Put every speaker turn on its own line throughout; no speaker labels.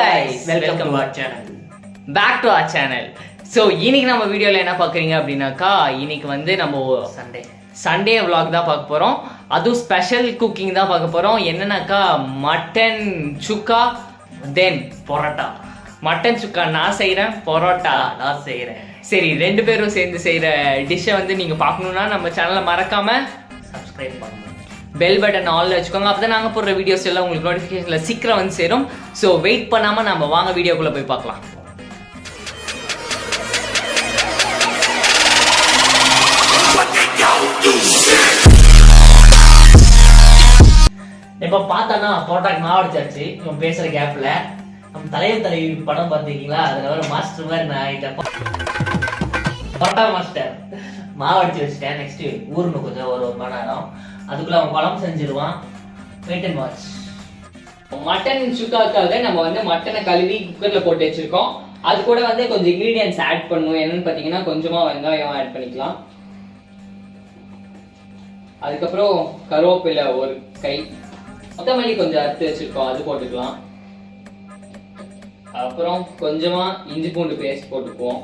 guys,
welcome to our channel.
Back to our channel. So இன்னைக்கு நம்ம வீடியோல என்ன பார்க்கறீங்க அப்படினாக்கா இன்னைக்கு வந்து நம்ம சண்டே vlog தான் பார்க்க போறோம். அது ஸ்பெஷல் குக்கிங் தான் பார்க்க போறோம். என்னன்னாக்கா மட்டன் சுக்கா தென் பரோட்டா. மட்டன் சுக்கா நான் செய்றேன், பரோட்டா
நான் செய்றேன்.
சரி ரெண்டு பேரும் சேர்ந்து செய்யற டிஷ்ஷை வந்து நீங்க பார்க்கணும்னா நம்ம சேனலை மறக்காம
சப்ஸ்கிரைப் பண்ணுங்க.
பெல் பட்டன் ஆல்ல வச்சுக்கோங்க. அப்பதான் நாங்க போடுற வீடியோஸ் எல்லாம் உங்களுக்கு நோட்டிபிகேஷன்ல சீக்கிரம் வந்து சேரும். ஸோ வெயிட் பண்ணாம நம்ம வாங்க வீடியோக்குள்ள போய் பார்க்கலாம்.
இப்ப பார்த்தானா பரோட்டாக்கு மாவு அடிச்சாச்சு. இவன் பேசுற கேப்ல நம்ம தலைவர் தலைவி படம் பார்த்தீங்களா, அதுல வர மாஸ்டர் மாதிரி நான் ஆயிட்டேன். பரோட்டா மாஸ்டர் மாவு அடிச்சு வச்சுட்டேன். நெக்ஸ்ட் ஊருன்னு கொஞ்சம் ஒரு மணி நேரம் அதுக்குள்ள அவன் குழம்பு செஞ்சிருவான். Wait and watch.
மட்டன் சுக்காக்காக நம்ம வந்து மட்டனை கழுவி குக்கர்ல போட்டு வச்சிருக்கோம். அது கூட வந்து கொஞ்சம் இன்கிரீடியன்ஸ் ஆட் பண்ணும். என்னன்னு பாத்தீங்கன்னா கொஞ்சமா வெங்காயம் ஆட் பண்ணிக்கலாம். அதுக்கப்புறம் கருவேப்பிலை ஒரு கை, கொத்தமல்லி கொஞ்சம் அறுத்து வச்சிருக்கோம், அது போட்டுக்கலாம். அப்புறம் கொஞ்சமா இஞ்சி பூண்டு பேஸ்ட் போட்டுக்குவோம்.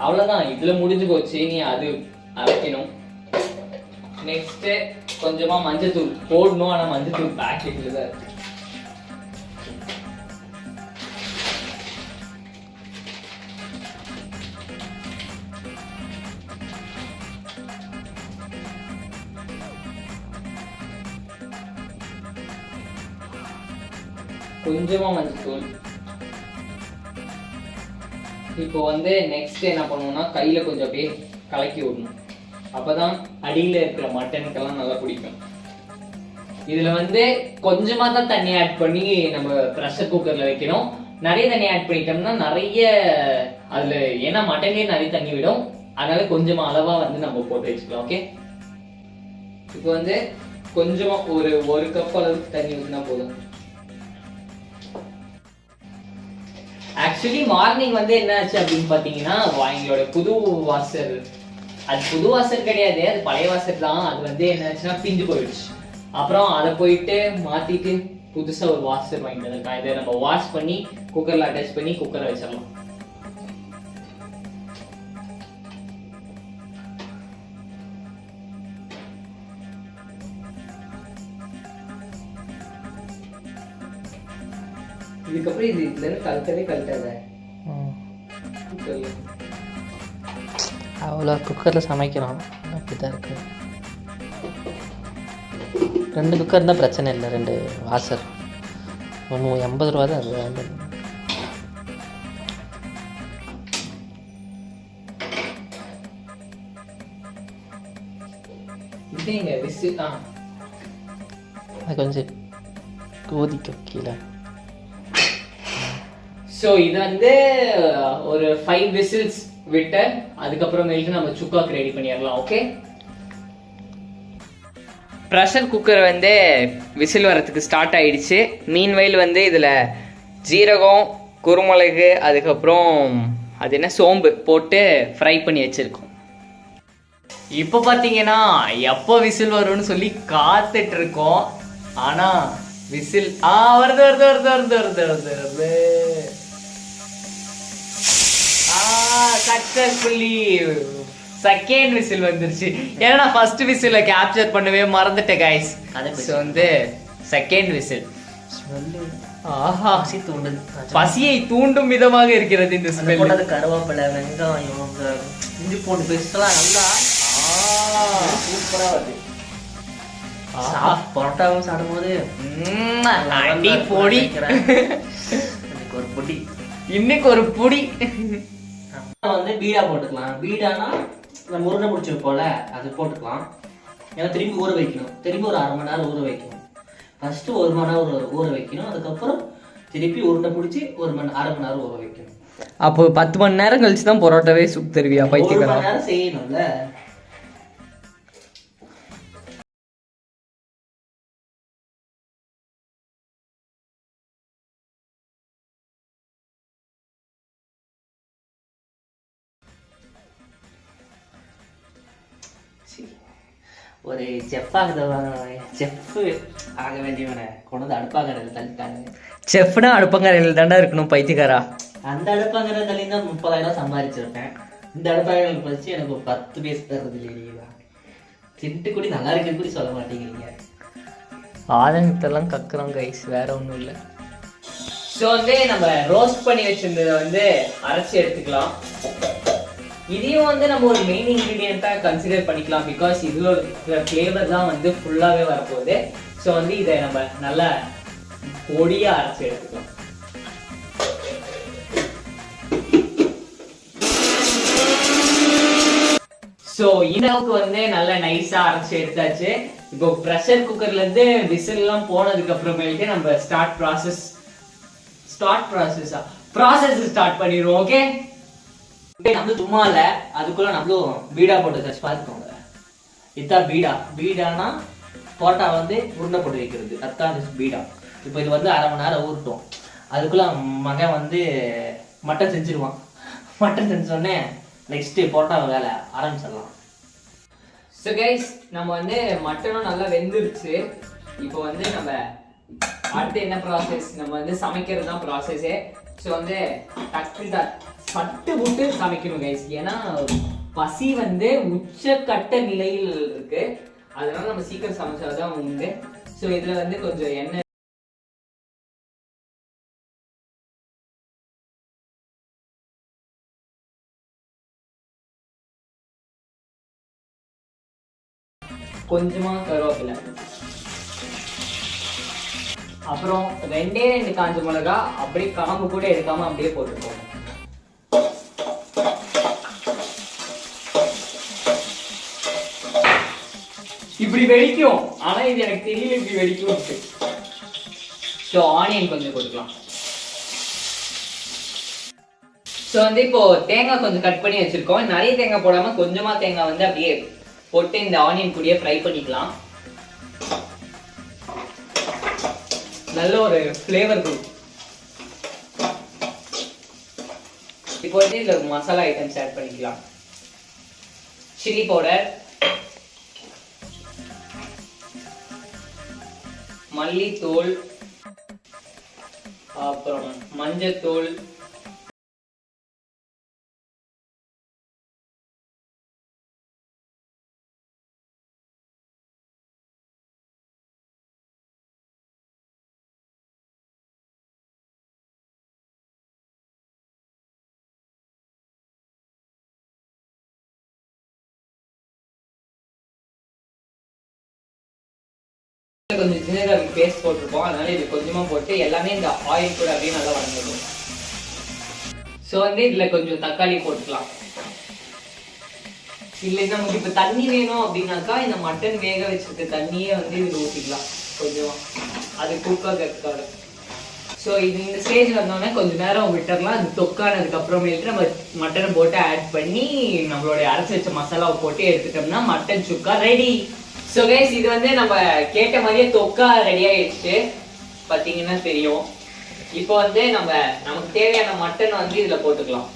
அவ்வளவுதான், இதுல முடிஞ்சு போச்சு. நீ அது அரைக்கணும். நெக்ஸ்ட் கொஞ்சமா மஞ்சத்தூள் போடணும். ஆனா மஞ்சத்தூள் பாக்கெட்ல தான் இருக்கு. கொஞ்சமா மஞ்சத்தூள். இப்போ வந்து நெக்ஸ்ட் என்ன பண்ணுவோம்னா கையில கொஞ்சம் அப்படியே கலக்கி விடணும். அப்பதான் அடியில இருக்கிற மட்டனுக்கெல்லாம் நல்லா பிடிக்கும். இதுல வந்து கொஞ்சமா தான் தண்ணி ஆட் பண்ணி நம்ம ப்ரெஷர் குக்கர்ல வைக்கணும். நிறைய தண்ணி ஆட் பண்ணிட்டோம்னா நிறைய அதுல ஏன்னா மட்டனே நிறைய தண்ணி விடும். அதனால கொஞ்சமா அளவா வந்து நம்ம போட்டு வச்சுக்கலாம். ஓகே, இப்போ வந்து கொஞ்சமா ஒரு கப் அளவுக்கு தண்ணி ஊற்றினா போதும். ஆக்சுவலி மார்னிங் வந்து என்ன ஆச்சு அப்படின்னு பாத்தீங்கன்னா எங்களோட புது வாசர், அது புது வாசர் கிடையாது, அது பழைய வாசர் தான். அது வந்து என்ன ஆச்சுன்னா பிஞ்சு போயிடுச்சு. அப்புறம் அதை போயிட்டு மாத்திட்டு புதுசா ஒரு வாஷர் வாங்கிட்டு வந்திருக்கேன். இதை நம்ம வாஷ் பண்ணி குக்கர்ல அட்டாச் பண்ணி குக்கரை வச்சிடலாம். இதுக்கப்புறம் இது இதுல இருந்து கழட்டாத.
அவ்வளோ குக்கரில் சமைக்கிறோம், அப்படிதான் இருக்கு. 2 குக்கர் இருந்தால் பிரச்சனை இல்லை. 2 வாசர் 80 ரூபா தான். அது கொஞ்சம் ஊதிக்கும் கீழே.
ஸோ இது வந்து ஒரு 5 விசில்ஸ் விட்டு அதுக்கப்புறமேட்டு நம்ம சுக்காக்கு ரெடி பண்ணிடலாம். ஓகே, ப்ரெஷர் குக்கர் வந்து விசில் வரத்துக்கு ஸ்டார்ட் ஆயிடுச்சு. மீன்வைல் வந்து இதில் ஜீரகம், குருமிளகு, அதுக்கப்புறம் அது என்ன சோம்பு போட்டு ஃப்ரை பண்ணி வச்சிருக்கோம். இப்போ பார்த்தீங்கன்னா எப்போ விசில் வரும்னு சொல்லி காத்துட்டு இருக்கோம். ஆனால் விசில் வருது வருது வருது வருது வருது வருது வருது. சக்சஸ்ஃபுல்லி செகண்ட் விசில் வந்துருச்சு. ஏன்னா நான் ஃபர்ஸ்ட் விசில கேப்சர் பண்ணவே மறந்துட்டேன் கைஸ். ஸோ வந்து செகண்ட் விசில். ஆஹா, பசியை தூண்டும் விதமாக இருக்கிறது இந்த ஸ்மெல்.
கருவேப்பிலை, வெங்காயம், இஞ்சி பூண்டு பேஸ்ட்லாம் நல்லா சூப்பரா வருது. பரோட்டாவும் சாப்பிடும்போது
அடி பொடி.
ஒரு பொடி,
இன்னைக்கு ஒரு பொடி
வந்து பீடா போட்டுக்கலாம். பீடானா நம்ம உருண்டை பிடிச்சி வைப்போம்ல, அது போட்டுக்கலாம். ஏன்னா திரும்பி ஊற வைக்கணும். திரும்பி ஒரு 1/2 மணி நேரம் ஊற வைக்கணும். ஃபர்ஸ்ட் 1 மணி நேரம் ஊற வைக்கணும். அதுக்கப்புறம் திருப்பி உருண்டை பிடிச்சி 1 மணி 1/2 மணி நேரம் ஊற வைக்கணும்.
அப்போ 10 மணி நேரம் கழிச்சு தான் பரோட்டாவே சுப் தருவியா?
1 மணி நேரம் செய்யணும்ல. ஒரு செஃப் ஆக வேண்டியவனை கொண்டு வந்து அடுப்பாங்கரையில் தள்ளிட்டாங்க.
செஃப்னா அடுப்பங்கரையில் தாண்டா இருக்கணும் பைத்தியக்காரா.
அந்த அடுப்பாங்கரை தள்ளி தான் 30,000 சம்பாதிச்சிருப்பேன். இந்த அடுப்பாங்கரை பறிச்சு எனக்கு ஒரு 10 பேஸ் தர்றது இல்லையா? தின்ட்டு கூடி நல்லா இருக்கு கூடி சொல்ல மாட்டேங்கிறீங்க.
ஆதங்கத்தெல்லாம் கக்குறோம் கைஸ், வேற ஒன்றும் இல்லை. ஸோ வந்து நம்ம ரோஸ்ட் பண்ணி வச்சிருந்ததை வந்து அரைச்சி எடுத்துக்கலாம். இதையும் வந்து நம்ம ஒரு மெயின் இன்க்ரீடியண்ட்டாக கன்சிடர் பண்ணிக்கலாம். பிகாஸ் இதோட ஃப்ளேவர் தான் வந்து ஃபுல்லாகவே வரப்போகுது. ஸோ வந்து இதை நம்ம நல்லா பொடியாக அரைச்சி எடுத்துக்கலாம். ஸோ இந்தளவுக்கு வந்து நல்லா நைஸாக அரைச்சி எடுத்தாச்சு. இப்போ ப்ரெஷர் குக்கர்லேருந்து விசில்லாம் போனதுக்கு அப்புறமேட்டு நம்ம ப்ராசஸ் ஸ்டார்ட் பண்ணிடுவோம். ஓகே,
நம்மளும் சும்மா இல்லை, அதுக்குள்ள நம்மளும் பீடா போட்டு வச்சு பார்த்துக்கோங்க. இதுதான் பீடானா போட்டா வந்து உருண்டை போட்டு வைக்கிறது, அதுதான் பீடா. இப்போ இது வந்து 1/2 மணி நேரம் ஊறட்டும். அதுக்குள்ள மகன் வந்து மட்டன் செஞ்சிருவான். மட்டன் செஞ்சோடனே நெக்ஸ்ட் போட்டா வேலை ஆரம்பிச்சிடலாம்.
ஸோ கைஸ், நம்ம வந்து மட்டனும் நல்லா வெந்துருச்சு. இப்போ வந்து நம்ம அடுத்து என்ன ப்ராசஸ், நம்ம வந்து சமைக்கிறது தான் ப்ராசஸே. ஸோ வந்து சட்டு விட்டு சமைக்கணும் கைஸ். ஏன்னா பசி வந்து உச்சக்கட்ட நிலையில் இருக்கு. அதனால நம்ம சீக்கிரம் சமைச்சாதான் உண்டு. ஸோ இதுல வந்து கொஞ்சம் எண்ணெய், கொஞ்சமா கருவேப்பிலை, அப்புறம் 2 காஞ்ச மிளகா அப்படியே காம்பு கூட எடுக்காம அப்படியே போட்டுருக்கோம். இப்படி வெடிக்கும், ஆனா இது எனக்கு தெரியல இப்படி வெடிக்கும். ஸோ ஆனியன் கொஞ்சம் போட்டுக்கலாம். ஸோ வந்து இப்போ தேங்காய் கொஞ்சம் கட் பண்ணி வச்சிருக்கோம். நிறைய தேங்காய் போடாம கொஞ்சமா தேங்காய் வந்து அப்படியே போட்டு இந்த ஆனியன் கூடயே ஃப்ரை பண்ணிக்கலாம். நல்ல ஒரு ஃப்ளேவர் கொடுக்கும். இப்போ வந்து இதுல மசாலா ஐட்டம்ஸ் ஆட் பண்ணிக்கலாம். சில்லி பவுடர், மல்லித்தூள், அப்புறம் மஞ்சத்தூள், கொஞ்சம் ஜிஞ்சர் பேஸ்ட் போட்டிருப்போம். அதனால இது கொஞ்சமா போட்டு எல்லாமே இந்த ஆயில் கூட அப்படியே நல்லா வதங்கணும். ஸோ வந்து இதுல கொஞ்சம் தக்காளி போட்டுக்கலாம். இல்லை நமக்கு இப்ப தண்ணி வேணும் அப்படின்னாக்கா இந்த மட்டன் வேக வச்சிருக்க தண்ணியே வந்து இதுல ஊற்றிக்கலாம் கொஞ்சமா, அது குக்காக. ஸோ இது இந்த ஸ்டேஜ் வந்தோடனே கொஞ்சம் நேரம் விட்டுறலாம். அது தொக்கானதுக்கு அப்புறமேட்டு நம்ம மட்டனை போட்டு ஆட் பண்ணி நம்மளுடைய அரைச்சி வச்ச மசாலாவை போட்டு எடுத்துட்டோம்னா மட்டன் சுக்கா ரெடி. ஸோ கைஸ், இது வந்து நம்ம கேட்ட மாதிரியே தொக்கா ரெடி ஆயிடுச்சு, பார்த்தீங்கன்னா தெரியும். இப்போ வந்து நமக்கு தேவையான மட்டன் வந்து இதுல போட்டுக்கலாம்.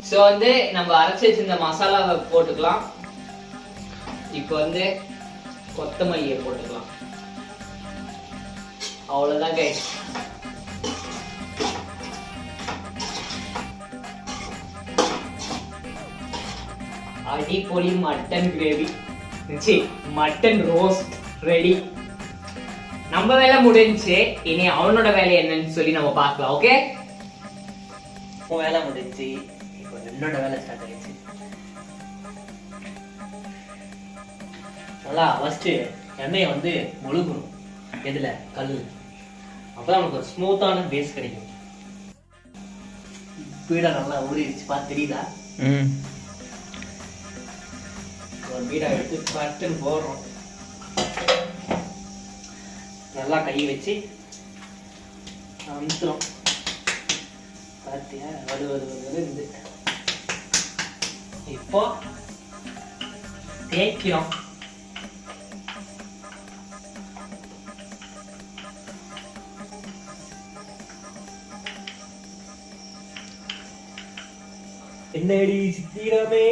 ஸோ வந்து நம்ம அரைச்சி வச்சிருந்த மசாலாவை போட்டுக்கலாம். இப்போ வந்து கொத்தமல்லியை போட்டுக்கலாம். அவ்வளவுதான் கைஸ். அடிப்பொலி mutton gravy, mutton roast ready. நம்ம வேலை முடிஞ்சு, இனி அவனோட வேலை என்னன்னு சொல்லி நம்ம பார்க்கலாம். ஓகே,
உன் வேலை முடிஞ்சு, என்னோட வேலை ஸ்டார்ட் ஆயிடுச்சு. நல்லா ஃபர்ஸ்ட் எண்ணெயை வந்து முழுகணும். எதுல? கல். அப்பதான் நமக்கு ஒரு ஸ்மூத்தான பேஸ் கிடைக்கும். பீடா நல்லா ஊறிடுச்சு, பார்த்து தெரியுதா? ஒரு பீடா எடுத்து பட்டுன்னு போடுறோம். நல்லா கை வச்சு அமுத்துறோம். பார்த்தியா? வருது. இப்போ தேய்க்கிறோம். என்னடி சித்திரமே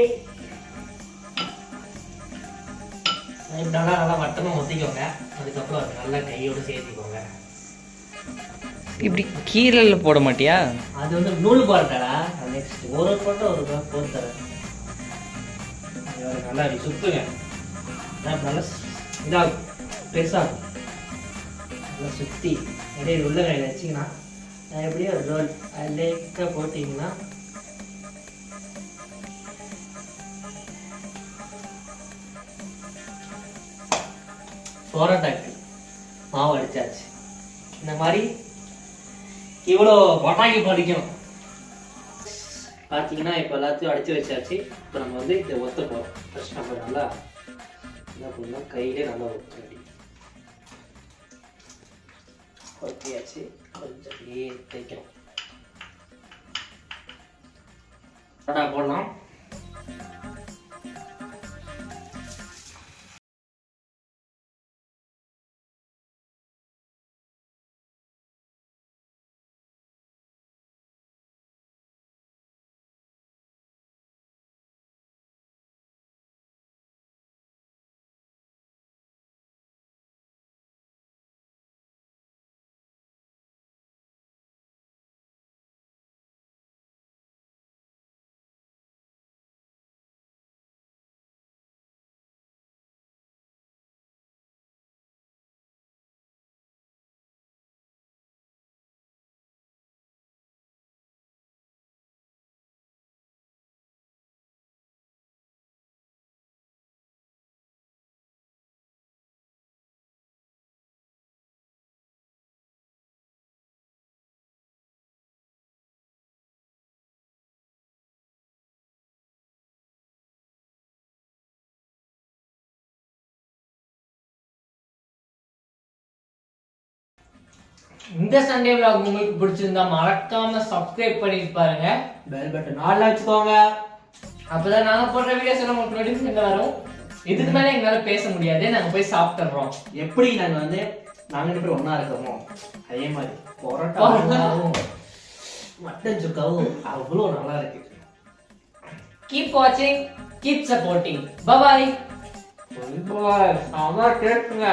நல்லா வட்டமா ஒத்திக்கோங்க. அதுக்கப்புறம் அது நல்லா கையோட சேர்த்திக்கோங்க.
இப்படி கீழே போட மாட்டியா?
அது வந்து நூல் போறடா. நெக்ஸ்ட் ஒரு போட்டு ஒரு போட்டு தரேன். நல்லா அப்படி சுத்துங்க. நல்லா இதா பெருசா நல்லா சுத்தி அப்படியே உள்ள கையில வச்சிங்கன்னா எப்படியோ ரோல் லேக்கா போட்டிங்கன்னா சோரட்டாக்கு மாவு அடிச்சாச்சு. இந்த மாதிரி இவ்வளோ பட்டாக்கி படிக்கணும் பார்த்தீங்கன்னா. இப்போ எல்லாத்தையும் அடிச்சு வச்சாச்சு. இப்போ நம்ம வந்து இதை ஒத்த போகிறோம். ஃபர்ஸ்ட் நம்ம நல்லா என்ன பண்ணணும், கையிலே நல்லா ஒத்த ஒத்தியாச்சு. கொஞ்சம் அப்படியே தைக்கணும். பட்டா போடலாம். இந்த சண்டே vlog உங்களுக்கு பிடிச்சிருந்தா மறக்காம சப்ஸ்கிரைப் பண்ணிட்டு பாருங்க. பெல் பட்டன் ஆல்ல வச்சுக்கோங்க. அப்பதான் நாங்க போடுற வீடியோஸ் எல்லாம் உங்களுக்கு நோட்டிஃபிகேஷன் வரும். இதுக்கு மேல எங்களால பேச முடியாது. நாங்க போய் சாப்பிட்டுறோம். எப்படி நாங்க வந்து நாங்க ரெண்டு பேரும் ஒண்ணா இருக்கோமோ அதே மாதிரி பரோட்டாவும் மட்டன் சுக்காவும் அவ்வளோ நல்லா இருக்கு. Keep watching, keep supporting. Bye bye. Bye bye. ஆமா கேட்குங்க.